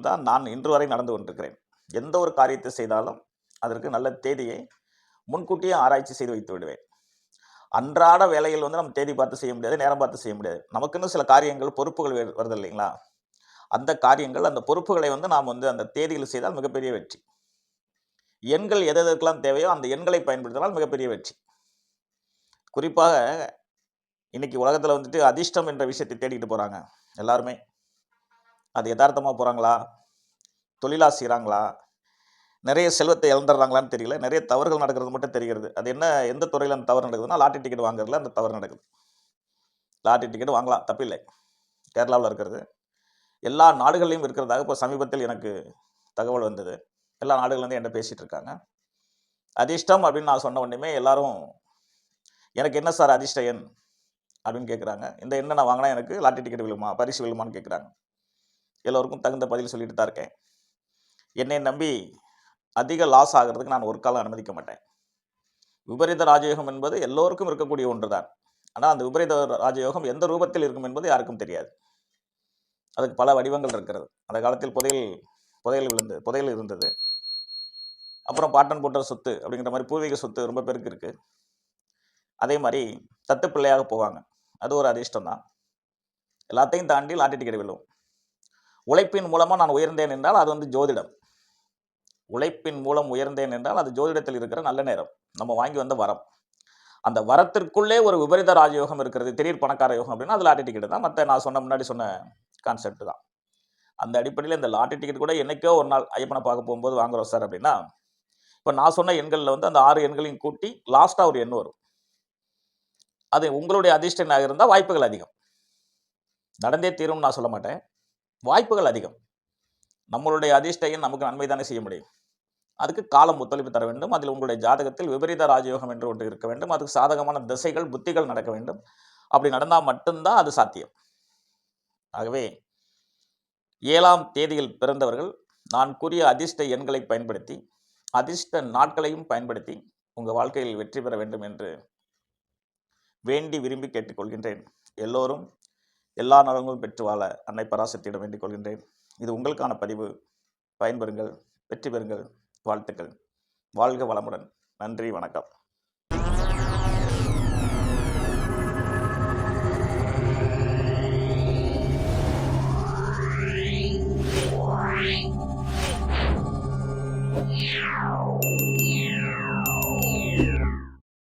தான் நான் இன்று வரை நடந்து கொண்டிருக்கிறேன். எந்த ஒரு காரியத்தை செய்தாலும் அதற்கு நல்ல தேதியை முன்கூட்டியே ஆராய்ச்சி செய்து வைத்து விடுவேன். அன்றாட வேலைகள் நம்ம தேதி பார்த்து செய்ய முடியாது, நேரம் பார்த்து செய்ய முடியாது. நமக்குன்னு சில காரியங்கள், பொறுப்புகள் வருது இல்லைங்களா? அந்த காரியங்கள், அந்த பொறுப்புகளை நாம் அந்த தேதியில் செய்தால் மிகப்பெரிய வெற்றி. எண்கள் எதற்கெல்லாம் தேவையோ அந்த எண்களை பயன்படுத்தினால் மிகப்பெரிய வெற்றி. குறிப்பாக இன்னைக்கு உலகத்தில் அதிர்ஷ்டம் என்ற விஷயத்தை தேடிட்டு போறாங்க எல்லாருமே. அது யதார்த்தமா போறாங்களா, தொழிலா செய்கிறாங்களா, நிறைய செல்வத்தை இழந்துடுறாங்களான்னு தெரியல. நிறைய தவறுகள் நடக்கிறது மட்டும் தெரிகிறது. அது என்ன, எந்த துறையில் அந்த தவறு நடக்குதுன்னா, லாட்டரி டிக்கெட் வாங்குறதுல அந்த தவறு நடக்குது. லாட்டரி டிக்கெட் வாங்கலாம், தப்பில்லை. கேரளாவில் இருக்கிறது, எல்லா நாடுகள்லையும் இருக்கிறதாக இப்போ சமீபத்தில் எனக்கு தகவல் வந்தது. எல்லா நாடுகள்லேருந்து என்கிட்ட பேசிகிட்டு இருக்காங்க. அதிர்ஷ்டம் அப்படின்னு நான் சொன்ன உடனே எல்லாரும் எனக்கு என்ன சார் அதிர்ஷ்ட எண் அப்படின்னு கேட்குறாங்க. இந்த எண்ணை நான் வாங்கினா எனக்கு லாட்டரி டிக்கெட் விழுமா, பரிசு விழுமான்னு கேட்குறாங்க. எல்லோருக்கும் தகுந்த பதில் சொல்லிட்டு தான் இருக்கேன். என்னை நம்பி அதிக லாஸ் ஆகிறதுக்கு நான் ஒரு காலம் அனுமதிக்க மாட்டேன். விபரீத ராஜயோகம் என்பது எல்லோருக்கும் இருக்கக்கூடிய ஒன்று தான். ஆனால் அந்த விபரீத ராஜயோகம் எந்த ரூபத்தில் இருக்கும் என்பது யாருக்கும் தெரியாது. அதுக்கு பல வடிவங்கள் இருக்கிறது. அந்த காலத்தில் புதையல் இருந்தது. அப்புறம் பாட்டன் போட்ட சொத்து அப்படிங்கிற மாதிரி பூர்வீக சொத்து ரொம்ப பேருக்கு இருக்கு. அதே மாதிரி தத்து பிள்ளையாக போவாங்க, அது ஒரு அதிர்ஷ்டம் தான். எல்லாத்தையும் தாண்டி லாட்டரி டிக்கெட் விழும். உழைப்பின் மூலமாக நான் உயர்ந்தேன் என்றால் அது ஜோதிடம். உழைப்பின் மூலம் உயர்ந்தேன் என்றால் அது ஜோதிடத்தில் இருக்கிற நல்ல நேரம், நம்ம வாங்கி வந்த வரம். அந்த வரத்திற்குள்ளே ஒரு விபரீத ராஜயோகம் இருக்கிறது, திடீர் பணக்கார யோகம் அப்படின்னா அது லாட்டரி டிக்கெட் தான். மற்ற நான் முன்னாடி சொன்ன கான்செப்ட் தான். அந்த அடிப்படையில் இந்த லாட்டரி டிக்கெட் கூட என்னைக்கோ ஒரு நாள் ஐயப்பனை பார்க்க போகும்போது வாங்குறோம் சார் அப்படின்னா, இப்போ நான் சொன்ன எண்களில் அந்த 6 எண்களையும் கூட்டி லாஸ்ட்டாக ஒரு எண் வரும். அது உங்களுடைய அதிர்ஷ்ட எண்ணாக இருந்தால் வாய்ப்புகள் அதிகம். நடந்தே தீரும் நான் சொல்ல மாட்டேன், வாய்ப்புகள் அதிகம். நம்மளுடைய அதிர்ஷ்ட எண் நமக்கு நன்மை தானே செய்ய முடியும். அதுக்கு காலம் ஒத்துழைப்பு தர வேண்டும். அதில் உங்களுடைய ஜாதகத்தில் விபரீத ராஜயோகம் என்று ஒன்று இருக்க வேண்டும். அதுக்கு சாதகமான திசைகள், புத்திகள் நடக்க வேண்டும். அப்படி நடந்தால் மட்டும்தான் அது சாத்தியம். ஆகவே 7ஆம் தேதியில் பிறந்தவர்கள் நான் கூறிய அதிர்ஷ்ட எண்களை பயன்படுத்தி, அதிர்ஷ்ட நாட்களையும் பயன்படுத்தி உங்கள் வாழ்க்கையில் வெற்றி பெற வேண்டும் என்று வேண்டி விரும்பி கேட்டுக்கொள்கின்றேன். எல்லோரும் எல்லா நலங்களும் பெற்று வாழ அன்னை பராசக்தியிடம் வேண்டிக் கொள்கின்றேன். இது உங்களுக்கான பதிவு. பயன்பெறுங்கள், வெற்றி பெறுங்கள். வாழ்த்துக்கள். வாழ்க வளமுடன். நன்றி, வணக்கம்.